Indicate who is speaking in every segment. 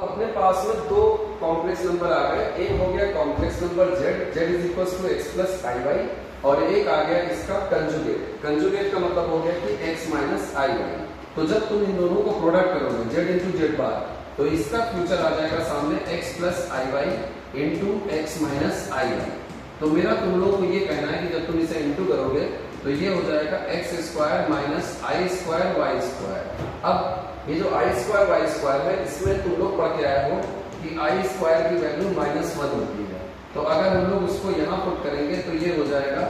Speaker 1: अपने पास में दो कॉम्प्लेक्स नंबर आ गए। एक हो गया complex number z is equal to x plus I Y, और एक आ गया इसका कंजुगेट। कंजुगेट का मतलब हो गया कि x माइनस आई वाई। तो जब तुम इन दोनों को प्रोडक्ट करोगे z इंटू जेड बार, तो इसका फ्यूचर आ जाएगा सामने x plus I Y into x minus I Y. तो मेरा तुम लोगों को ये कहना है कि जब तुम इसे इंटू करोगे तो ये हो जाएगा एक्स स्क्वायर माइनस आई स्क्वायर वाई स्क्वायर। अब ये जो आई स्क्वायर वाई स्क्वायर है, इसमें तुम लोग पढ़ के आए हो कि आई स्क्वायर की वैल्यू -1 होती है। तो अगर हम लोग उसको यहाँ पुट करेंगे तो ये हो जाएगा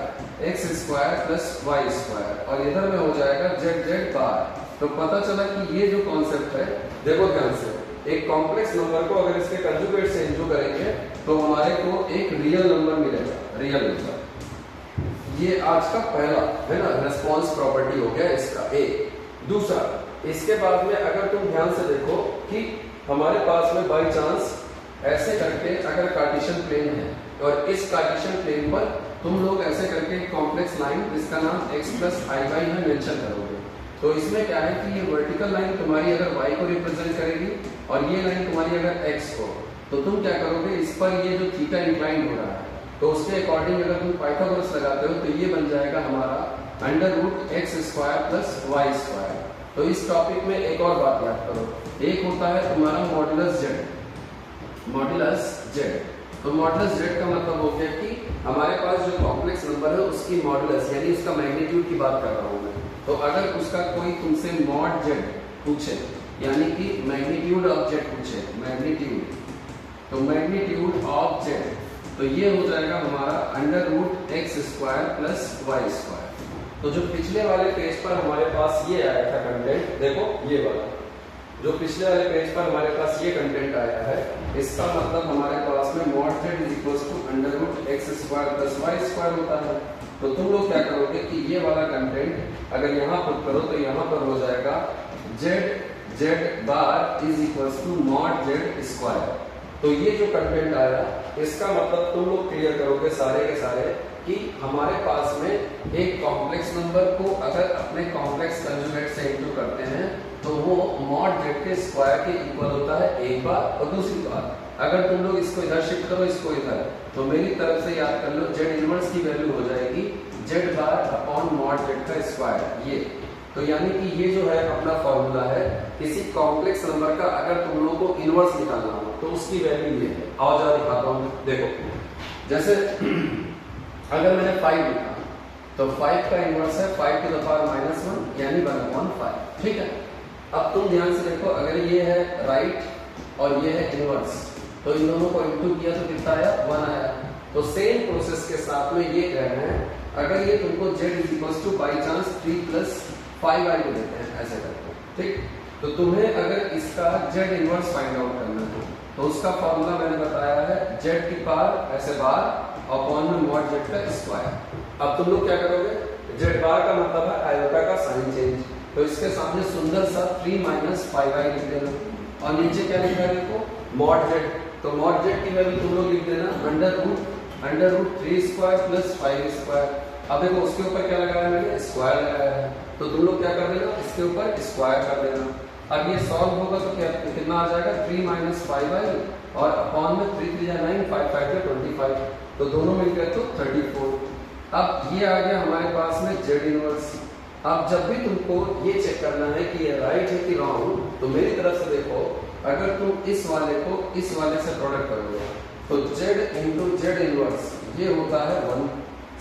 Speaker 1: X square plus Y square, और इधर में हो जाएगा जेड जेड बार। तो पता चला कि ये जो कॉन्सेप्ट है, देखो ध्यान से, एक कॉम्प्लेक्स नंबर को अगर इसके कंजुगेट से इंटू करेंगे तो हमारे को एक रियल नंबर मिलेगा, रियल नंबर। ये आज का पहला है ना रेस्पॉन्स प्रॉपर्टी हो गया इसका एक। दूसरा, इसके बाद में अगर तुम ध्यान से देखो कि हमारे पास में बाई चांस ऐसे करके अगर कार्टेशियन प्लेन है, और इस कार्टेशियन प्लेन पर तुम लोग ऐसे करके कॉम्प्लेक्स लाइन जिसका नाम x प्लस आई वाई है मेंशन करोगे, तो इसमें क्या है कि ये वर्टिकल लाइन तुम्हारी अगर y को रिप्रेजेंट करेगी और ये लाइन तुम्हारी अगर x को, तो तुम क्या करोगे, इस पर ये जो थीटा इंक्लाइन हो रहा है तो उसके अकॉर्डिंग अगर तुम पाइथागोरस लगाते हो तो ये बन जाएगा हमारा under root X square plus Y square. तो इस टॉपिक में एक और बात याद करो, एक होता है तुम्हारा मॉडुलस जेड। मॉडुलस जेड, तो मॉडुलस जेड का मतलब हो गया कि हमारे पास जो कॉम्प्लेक्स नंबर है उसकी मॉडुलस यानी उसका मैग्नीट्यूड की बात कर रहा हूं मैं। तो अगर उसका कोई तुमसे मॉड जेड पूछे यानी कि मैग्नीट्यूड ऑफ जेड पूछे, मैग्नीट्यूड, तो मैग्नीट्यूड ऑफ जेड, तो ये हो जाएगा हमारा under root X square plus Y square. तो जो पिछले वाले पेज पर हमारे पास ये आया था कंटेंट, देखो ये वाला जो पिछले वाले पेज पर हमारे पास ये कंटेंट आया है, इसका मतलब हमारे पास में mod Z is equal to under root X square plus Y square होता है। तो तुम लोग क्या करोगे कि ये वाला कंटेंट अगर यहाँ पुट करो तो यहाँ पर हो जाएगा Z Z bar is equal to mod Z square. तो ये जो कंटेंट आया, इसका मतलब तुम लोग क्लियर करोगे सारे के सारे कि हमारे पास में एक कॉम्प्लेक्स नंबर को अगर अपने कॉम्प्लेक्स कंजुगेट से इंटू करते हैं तो वो मॉड जेड के स्क्वायर के इक्वल होता है एक बार। और दूसरी बात, अगर तुम लोग इसको इधर शिफ्ट करो, इसको इधर, तो मेरी तरफ से याद कर लो जेड इनवर्स की वैल्यू हो जाएगी Z bar upon mod Z का स्क्वायर। ये तो यानी कि ये जो है अपना फॉर्मूला है किसी कॉम्प्लेक्स नंबर का अगर तुम लोगों को इनवर्स निकालना हो तो उसकी वैल्यू ये है। आओ जरा दिखाता हूँ, देखो जैसे अगर मैंने 5 लिखा तो 5 का इनवर्स है 5 टू द पावर -1 यानी 1/5, ठीक है। अब तुम ध्यान से देखो, अगर ये है राइट और ये है इनवर्स, तो इन दोनों को इंटू किया तो कितना आया, 1 आया। तो सेम प्रोसेस के साथ में ये कह रहे हैं, अगर ये तुमको z is equal two by chance 3 plus 5 आई को देते हैं ऐसे करके, ठीक। तो तुम्हें अगर इसका z इनवर्स फाइंड आउट करना है तो उसका फॉर्मूला मैंने बताया है z की पावर ऐसे बार अपॉन में मॉड z का स्क्वायर। अब तुम लोग क्या करोगे, z बार का मतलब है आयोटा का साइन चेंज, तो इसके सामने सुंदर सा 3 माइनस 5i लिख देना, और नीचे क्या लिखा है देखो मॉड z। तो मॉड z की वैल्यू तुम लोग लिख देना under root 3 square plus 5 square. अब देखो उसके ऊपर क्या लगाया मैंने, स्क्वायर लगाया है, तो तुम लोग क्या कर देना, इसके ऊपर स्क्वायर कर देना। अब ये सॉल्व होगा तो क्या कितना आ जाएगा, 3 माइनस 5i और अपॉन में 3 3 9 5 5 25, तो दोनों मिलकर तो 34। अब ये आ गया हमारे पास में जेड इनवर्स। अब जब भी तुमको ये चेक करना है कि ये राइट है कि रॉन्ग, तो मेरी तरफ से देखो, अगर तुम इस वाले को इस वाले से प्रोडक्ट करोगे तो जेड इंटू जेड इनवर्स ये होता है 1।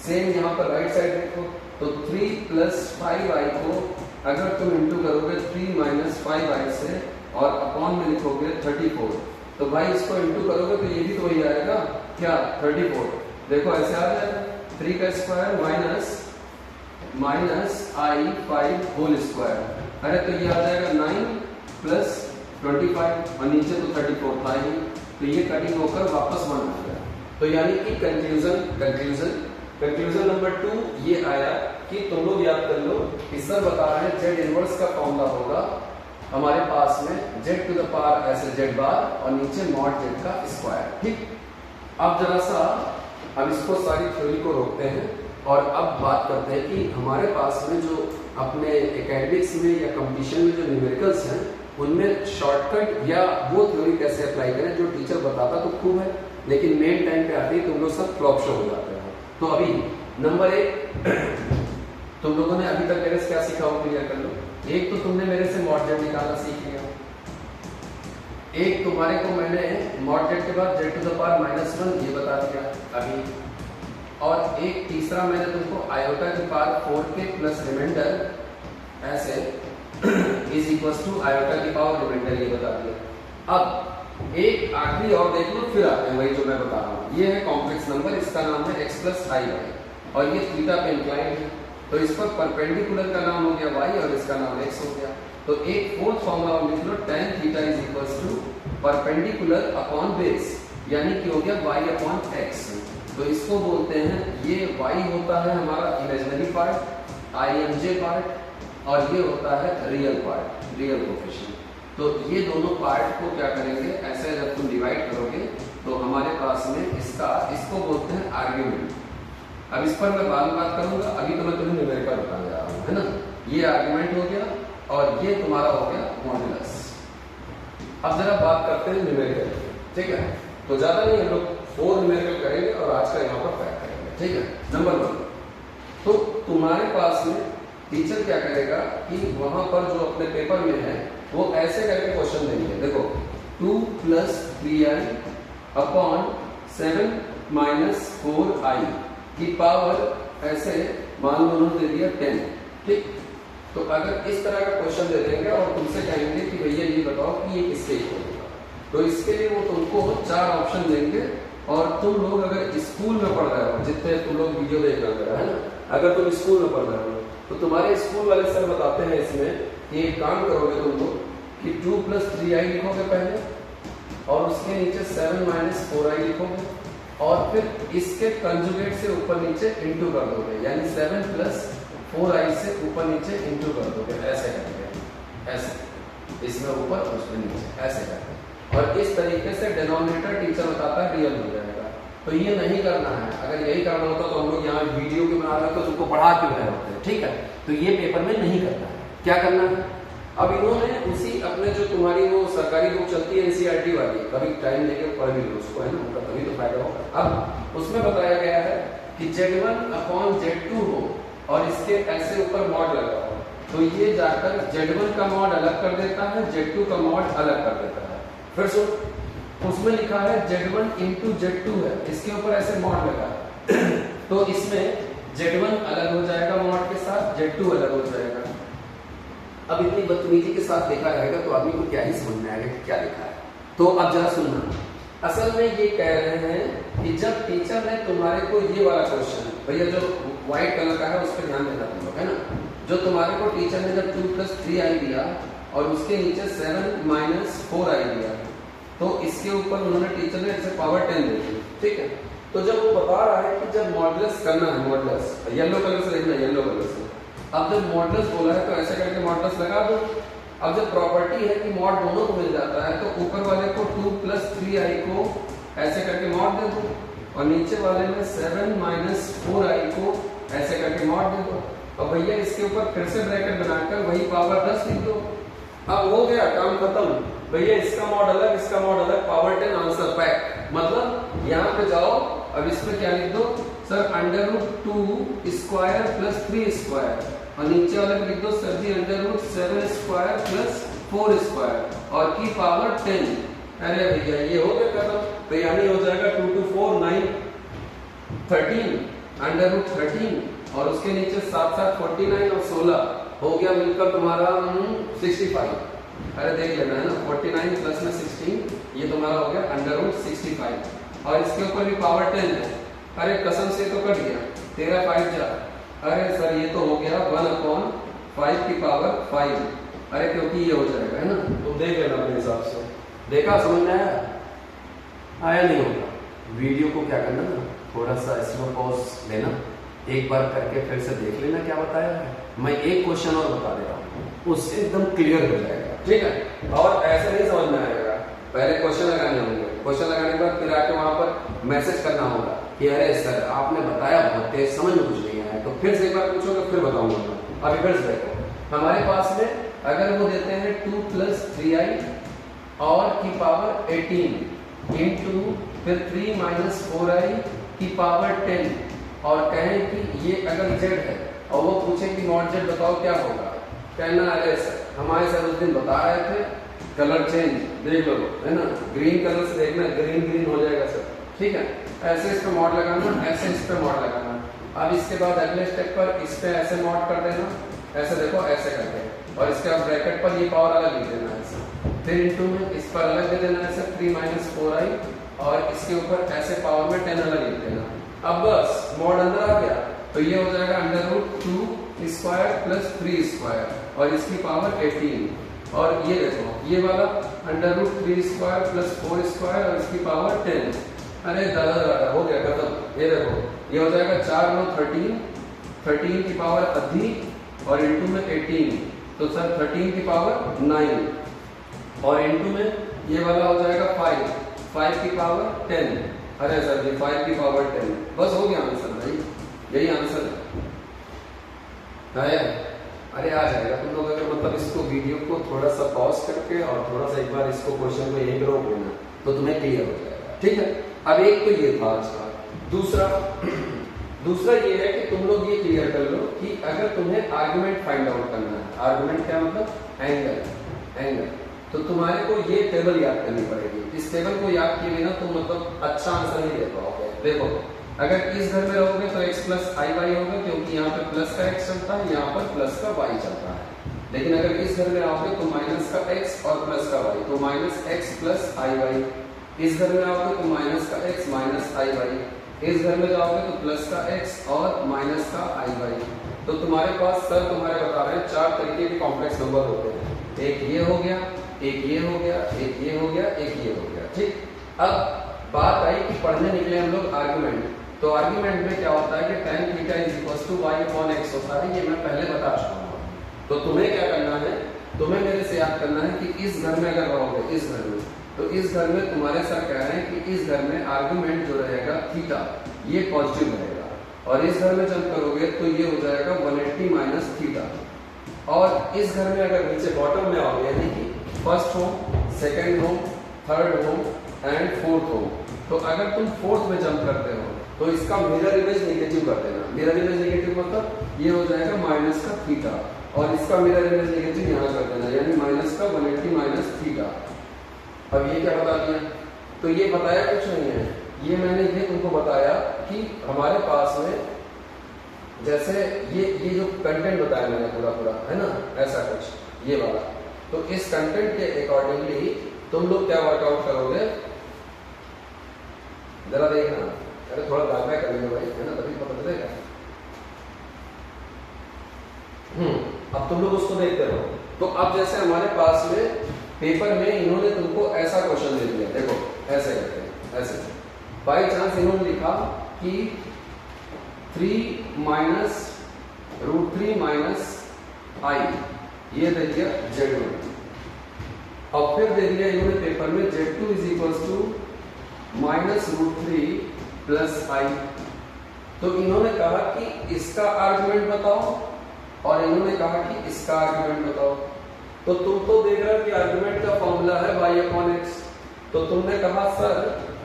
Speaker 1: सेम यहाँ पर राइट साइड देखो, तो 3 प्लस 5i को अगर तुम इंटू करोगे 3 माइनस 5i से और अपॉन में लिखोगे 34, तो भाई इसको इंटू करोगे तो ये भी तो वही आएगा क्या, 34। देखो ऐसे आ जाएगा 3 का स्क्वायर माइनस आई 5 होल स्क्वायर, अरे तो ये आ जाएगा 9 प्लस 25 और नीचे तो 34 था ही, तो ये कटिंग होकर वापस 1 आ गया। तो यानी कि कंक्लूजन नंबर 2 ये आया कि तुम लोग याद कर लो कि सर बता रहे हैं जेड इनवर्स का फॉर्मूला होगा हमारे पास में जेड टू द पावर ऐसे जेड बार और नीचे मॉड जेड का स्क्वायर, ठीक। अब जरा सा अब इसको सारी थ्योरी को रोकते हैं और अब बात करते हैं कि हमारे पास में जो अपने एकेडमिक्स में या कंपटीशन में जो न्यूमेरिकल्स हैं उनमें शॉर्टकट या वो थ्योरी कैसे अप्लाई करें जो टीचर बताता तो खूब है, लेकिन मेन टाइम पे आते ही तुम लोग सब फ्लॉप शो हो जाते हो। तो अभी नंबर 1 तुम लोगों ने अभी तक मेरे से क्या सीखा हो क्लियर कर लो। एक तो तुमने मेरे से मॉड जेड निकालना सीख लिया, एक तुम्हारे को मैंने मॉड जेड के बाद जेड टू द पावर -1 ये बता दिया अभी, और एक तीसरा मैंने तुमको आयोटा की पावर 4k प्लस रिमाइंडर ऐसे इज इक्वल टू आयोटा की पावर रिमाइंडर ये बता दिया। अब एक आखिरी और देख लो, फिर आते हैं वही जो मैं बता रहा हूँ। ये है कॉम्प्लेक्स नंबर, इसका नाम है x प्लस आई वाई, और ये थीटा पे इंक्लाइंड है, तो इस पर परपेंडिकुलर का नाम हो गया y और इसका नाम x हो गया। तो एक फोर्थ फॉर्मूला लिख लो, tan theta is equal to perpendicular upon base, यानी कि हो गया y अपॉन x। तो इसको बोलते हैं, ये y होता है हमारा इमेजिनरी पार्ट imj पार्ट, और ये होता है रियल पार्ट, रियल कोफिशिएंट। तो ये दोनों पार्ट को क्या करेंगे, ऐसे जब तुम डिवाइड करोगे तो हमारे पास में इसको बोलते हैं आर्ग्यूमेंट। अब इस पर मैं बाद में बात करूंगा, अभी तो मैं तुम्हें न्यूमेरिकल बताने जा रहा हूँ, है ना। ये आर्ग्यूमेंट हो गया और ये तुम्हारा हो गया मॉड्यूलस। अब जरा बात करते हैं न्यूमेरिकल, ठीक है। तो ज्यादा नहीं, हम लोग 4 न्यूमेरिकल करेंगे और आज का यहाँ पर पैक करेंगे, ठीक है। नंबर 1, तो तुम्हारे पास में टीचर क्या करेगा कि वहां पर जो अपने पेपर में है वो ऐसे करके क्वेश्चन देंगे। देखो 2 + 3i अपॉन 7 - 4i की पावर ऐसे मान लो उन्होंने दे दिया 10, ठीक। तो अगर इस तरह का क्वेश्चन दे देंगे और तुमसे कहेंगे कि भैया ये बताओ कि ये किसके इक्वल होगा, तो इसके लिए वो तुमको 4 ऑप्शन देंगे। और तुम लोग अगर स्कूल में पढ़ रहे हो, जितने तुम लोग वीडियो देख रहे हो, है ना, अगर तुम स्कूल में पढ़ रहे हो तो तुम्हारे स्कूल वाले सर बताते हैं इसमें कि एक काम करोगे तुम लोग कि 2 + 3i लिखोगे पहले, और उसके नीचे 7 - 4i लिखोगे, और फिर इसके कंजुगेट से ऊपर नीचे इंटू कर दोगे, यानी 7 + 4i से ऊपर नीचे इंटू कर दोगे, ऐसे करके, ऐसे इसमें ऊपर और उसमें नीचे ऐसे करके। और इस तरीके से डिनोमिनेटर टीचर बताता है रियल हो जाएगा। तो ये नहीं करना है, अगर यही करना होता तो हम लोग यहाँ वीडियो के बना रहे हो तो तुमको पढ़ा क्यों रहे होते, ठीक है। तो ये पेपर में नहीं करना है, क्या करना है। अब इन्होंने उसी अपने जो तुम्हारी वो सरकारी बुक चलती है एनसीईआरटी वाली, कभी टाइम लेके पढ़ भी लो उसको, है ना, उनका तभी तो फायदा होगा। अब उसमें बताया गया है कि Z1 अपॉन Z2 हो और इसके ऐसे ऊपर मॉड लगा हो, तो ये जाकर Z1 का मॉड अलग कर देता है, Z2 का मॉड अलग कर देता है। फिर सुन, उसमें लिखा है Z1 × Z2 है, इसके ऊपर ऐसे मॉड लगा है तो इसमें Z1 अलग हो जाएगा मॉड के साथ, Z2 अलग हो जाएगा। अब इतनी बदतमीजी के साथ देखा रहेगा तो आदमी को क्या ही समझ में आएगा कि क्या लिखा है। तो अब जरा सुनना, असल में ये कह रहे हैं कि जब टीचर ने तुम्हारे को ये वाला क्वेश्चन, भैया जो व्हाइट कलर का है उस पर ध्यान देना तुम लोग, है ना, जो तुम्हारे को टीचर ने जब 2 + 3i दिया और उसके नीचे 7 - 4i दिया, तो इसके ऊपर उन्होंने टीचर ने ऐसे पावर 10 दे दी, ठीक है। तो जब वो बता रहा है कि जब मॉडुलस करना है, मॉडुलस येलो कलर से लिखना, येलो कलर से, अब जब मॉडुलस बोला है तो ऐसे करके मॉडुलस लगा दो। अब जब प्रॉपर्टी है कि मॉड दोनों को मिल जाता है, तो ऊपर वाले को 2 + 3i को ऐसे करके मॉड दे दो, और नीचे वाले में 7 - 4i को ऐसे करके मॉड दे दो, और भैया इसके ऊपर फिर से ब्रैकेट बनाकर वही पावर 10 लिख दो। अब हो गया काम खत्म, भैया इसका मॉड अलग, इसका मॉड अलग, पावर 10, आंसर पैक। मतलब यहाँ पे जाओ, अब इसमें क्या लिख दो सर, √2² + 3², और नीचे वाले में लिख दो सर जी √7² + 4², और की पावर 10। अरे भैया ये हो गया खत्म। तो यानी हो जाएगा 2 × 4 = 9, 13 √13, और उसके नीचे 7 - 7 49 और 16 हो गया मिलकर तुम्हारा 65। अरे देख लेना, है ना, 49 प्लस में 16, ये तुम्हारा हो गया √65, और इसके ऊपर भी पावर 10 है। अरे कसम से तो कट गया, 13 5 जा, अरे सर ये तो हो गया 1/5 की पावर 5। अरे क्योंकि ये हो जाएगा, है ना, तो देख लेना अपने हिसाब से। देखा, समझ में आया नहीं होगा। वीडियो को क्या करना ना, थोड़ा सा स्लो पॉज लेना, एक बार करके फिर से देख लेना क्या बताया है। मैं एक क्वेश्चन और बता दे रहा हूँ, उससे एकदम क्लियर हो जाएगा, ठीक है। और ऐसे नहीं समझ में आएगा, पहले क्वेश्चन लगाने होंगे, क्वेश्चन लगाने के बाद फिर आके वहां पर मैसेज करना होगा कि अरे सर आपने बताया बहुत तेज, समझ में कुछ नहीं आया, तो फिर से एक बार पूछोगे, फिर बताऊंगा। अभी फिर से देखो, हमारे पास में अगर वो देते हैं 2 + 3i और की पावर 18 इंटू फिर 3 - 4i की पावर 10 और कहें कि ये अगर z है और वो पूछे कि नॉट z बताओ क्या होगा, कहना अरे सर हमारे सर उस दिन बता रहे थे कलर चेंज देख लो है ना, ग्रीन कलर से देखना ग्रीन ग्रीन हो जाएगा सर, ठीक है। ऐसे इस पे मॉड लगाना, ऐसे इस पे मॉड लगाना। अब इसके बाद अगले स्टेप पर इस पे ऐसे मॉड कर देना, ऐसे देखो ऐसे करके, और इसके बाद ब्रैकेट पर ये पावर अलग लिख देना ऐसे, फिर इनटू में इस पर अलग दे देना ऐसे 3 - 4i और इसके ऊपर ऐसे पावर में 10 अलग लिख देना। अब बस मॉड अंदर आ गया तो ये हो जाएगा √2² + 3² और इसकी पावर 18 और ये देखो ये वाला √3² + 4² और इसकी पावर 10। अरे दादा हो गया खत्म। ये देखो ये हो जाएगा 4 × 13, 13 की पावर आधी और इनटू में 18 तो सर 13 की पावर 9 और इनटू में ये वाला हो जाएगा 5 की पावर 10। अरे सर जी 5 की पावर 10, बस हो गया आंसर भाई, यही आंसर है। अरे आ जाएगा तुम लोग अगर मतलब इसको वीडियो को थोड़ा सा पॉज करके और थोड़ा सा एक बार इसको क्वेश्चन को यहीं रोक लेना तो तुम्हें क्लियर हो जाएगा, ठीक है। अब एक तो ये था आज का। दूसरा ये है कि तुम लोग ये क्लियर कर लो कि अगर तुम्हें आर्गुमेंट फाइंड आउट करना है, आर्गुमेंट क्या मतलब एंगल, तो तुम्हारे को ये टेबल याद करनी पड़ेगी। इस टेबल को याद किए बिना तुम मतलब अच्छा आंसर नहीं दे पाओगे। देखो अगर इस घर में रहोगे तो x + iy होगा क्योंकि यहाँ पे प्लस का x चलता है, यहाँ पर प्लस का y चलता है। लेकिन अगर इस घर में आओगे तो माइनस का x और प्लस का y, तो -x + iy। इस घर में आओगे तो माइनस का x -iy। इस घर में जाओगे तो प्लस का x और माइनस का iy। तो तुम्हारे पास सर तुम्हारे बता रहे हैं 4 तरीके के कॉम्प्लेक्स नंबर होते हैं, एक ये हो गया, एक ये हो गया, एक ये हो गया, एक ये हो गया, ठीक। अब बात आई कि पढ़ने निकले हम लोग आर्गुमेंट, तो आर्गुमेंट में क्या होता है कि tan θ = y/x होता है, ये मैं पहले बता चुका हूँ। तो तुम्हें क्या करना है, तुम्हें मेरे से याद करना है कि इस घर में अगर रहोगे, इस घर में, तो इस घर में तुम्हारे सर कह रहे हैं कि इस घर में आर्गुमेंट जो रहेगा थीटा ये पॉजिटिव रहेगा, और इस घर में जब करोगे तो ये हो जाएगा 180 - थीटा। और इस घर में अगर नीचे बॉटम में आओगे यानी कि first home, second home, third home and fourth home, तो अगर तुम फोर्थ में जंप करते हो तो इसका मिरर इमेज नेगेटिव कर देना। मिरर इमेज नेगेटिव मतलब ये हो जाएगा माइनस का थीटा, और इसका मिरर इमेज नेगेटिव यहाँ कर देना, यानी माइनस का 180 - थीटा। अब ये क्या बता दिया, तो ये बताया कुछ नहीं है, ये मैंने ये तुमको बताया कि हमारे पास में जैसे ये जो कंटेंट बताया मैंने पूरा है ना, ऐसा कुछ ये वाला, तो इस कंटेंट के अकॉर्डिंगली तुम लोग क्या वर्कआउट करोगे, जरा देखना। अरे थोड़ा बैक करेंगे भाई, है ना, तभी पता चलेगा। अब तुम लोग उसको देखते रहो। तो अब जैसे हमारे पास में पेपर में इन्होंने तुमको ऐसा क्वेश्चन दे दिया, देखो ऐसे करते हैं, ऐसे बाई चांस इन्होंने लिखा कि 3 - √3 - i, ये दे दिया Z1, और फिर दे दिया इन्होंने पेपर में Z2 = -√3 + i। तो इन्होंने कहा कि इसका आर्गुमेंट बताओ और इन्होंने कहा कि इसका आर्गुमेंट बताओ। तो तुम तो देख रहे हो कि आर्गुमेंट का फॉर्मूला है y/x, तो तुमने कहा sir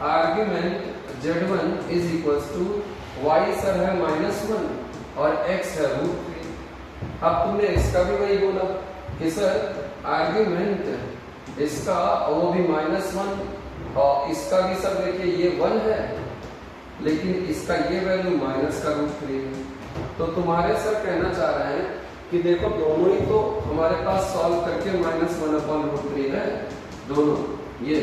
Speaker 1: argument Z1 = y sir है -1 और x है √3। अब तुमने इसका भी वही बोला कि सर आर्गुमेंट इसका वो भी -1 और इसका भी सर देखिए ये 1 है, लेकिन इसका ये वैल्यू माइनस का √3 है। तो तुम्हारे सर कहना चाह रहे हैं कि देखो दोनों ही तो हमारे पास सॉल्व करके -1/√3 है दोनों ये।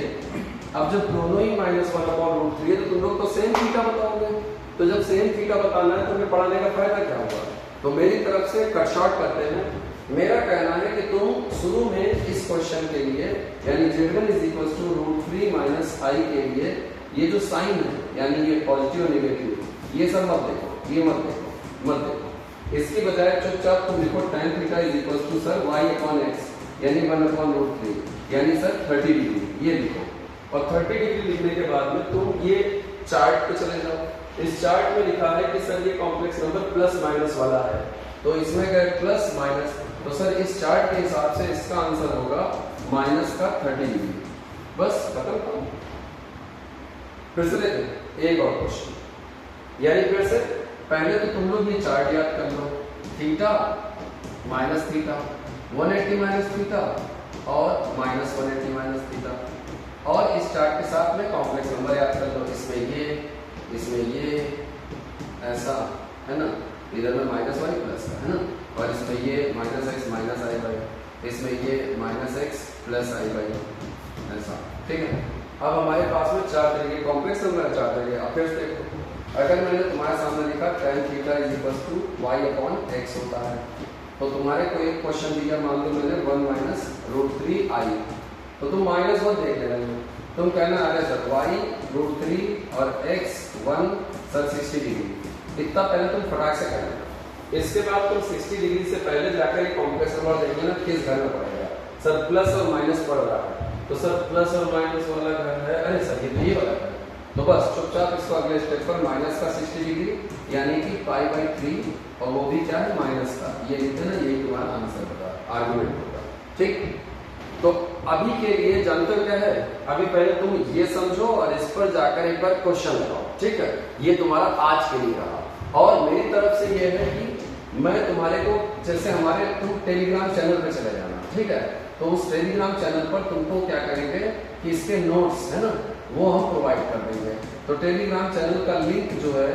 Speaker 1: अब जब दोनों ही -1/√3 है तो तुम लोग तो सेम थीटा बताओगे, तो जब सेम थीटा बताना है तो हमें पढ़ाने का फायदा क्या होगा। तो मेरी तरफ से कट शॉर्ट करते हैं, मेरा कहना है कि तुम शुरू में इस क्वेश्चन के लिए यानी Z1 = √3 - i के लिए ये जो साइन है यानी ये पॉजिटिव नेगेटिव ये सब मत देखो, ये मत देखो। इसकी बजाय चुपचाप तुम लिखो tan θ = सर y/x यानी 1/√3 यानी सर 30 डिग्री, ये लिखो। और 30 डिग्री लिखने के बाद में तुम ये चार्ट पे चले जाओ। इस चार्ट में लिखा है कि सर ये कॉम्प्लेक्स नंबर प्लस माइनस वाला है, तो इसमें गए प्लस माइनस, तो सर इस चार्ट के हिसाब से इसका आंसर होगा माइनस का 30 डिग्री। बस खत्म काम। फिर से देखें एक और क्वेश्चन, यानी फिर से पहले तो तुम लोग ये चार्ट याद कर लो, theta minus theta 180 minus theta और माइनस 180 माइनस थीटा, और इस चार्ट के साथ में कॉम्प्लेक्स नंबर याद कर लो, इसमें ये ऐसा है ना, इधर में माइनस वाई प्लस का है ना, और इसमें ये minus x minus I by, इसमें ये minus x plus I by, ऐसा। ठीक है, अब हमारे पास में चार तरीके कॉम्प्लेक्स नंबर, चार तरीके। अब फिर देखो, अगर मैंने तुम्हारे सामने लिखा tan theta is equal to y upon x होता है, तो तुम्हारे को एक क्वेश्चन दिया, मान लो मैंने 1 माइनस रूट 3 आई, तो तुम माइनस 1 देख लेना, तुम कहना अरे सर y रूट 3 और x 1 सर 60 डिग्री, इतना पहले तुम फटाक से करना। इसके बाद तुम 60 डिग्री से पहले जाकर एक कॉम्प्लेक्स नंबर देख लेना किस घर में पड़ेगा। सर प्लस और माइनस पड़ रहा है, तो सर प्लस और माइनस वाला घर है, अरे सर ये तो ये वाला घर, तो बस चुपचाप इसको अगले स्टेप पर माइनस का 60 डिग्री यानी कि पाई बाई 3, और वो भी क्या है माइनस का, ये लिखते ना, यही तुम्हारा आंसर होगा, आर्गुमेंट होगा। ठीक, तो अभी के लिए जानते हो क्या है, अभी पहले तुम ये समझो और इस पर जाकर एक बार क्वेश्चन लगाओ। ठीक है, ये तुम्हारा आज के लिए रहा, और मेरी तरफ से ये है कि मैं तुम्हारे को, जैसे हमारे तुम टेलीग्राम चैनल पे चले जाना, ठीक है, तो उस टेलीग्राम चैनल पर तुमको क्या करेंगे कि इसके नोट्स है ना, वो हम प्रोवाइड कर देंगे। तो टेलीग्राम चैनल का लिंक जो है,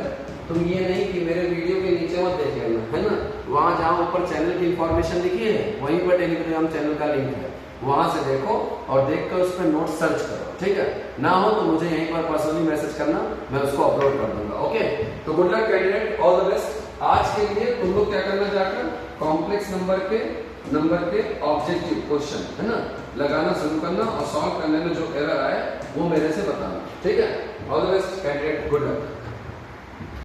Speaker 1: तुम ये नहीं कि मेरे वीडियो के नीचे मत देख लेना, है ना, वहां जहां ऊपर चैनल की इंफॉर्मेशन लिखी है वहीं पर टेलीग्राम चैनल का लिंक है, वहां से देखो और देखकर उस पर नोट सर्च करो। ठीक है, ना हो तो मुझे यहीं पर पर्सनली मैसेज करना, मैं उसको अपलोड कर दूंगा। ओके, तो good luck candidate, all the best. आज के लिए तुम लोग क्या करना, जाकर कॉम्प्लेक्स नंबर के ऑब्जेक्टिव क्वेश्चन है ना लगाना शुरू करना, और सॉल्व करने में जो एरर आए वो मेरे से बताना। ठीक है, all the best candidate, good luck.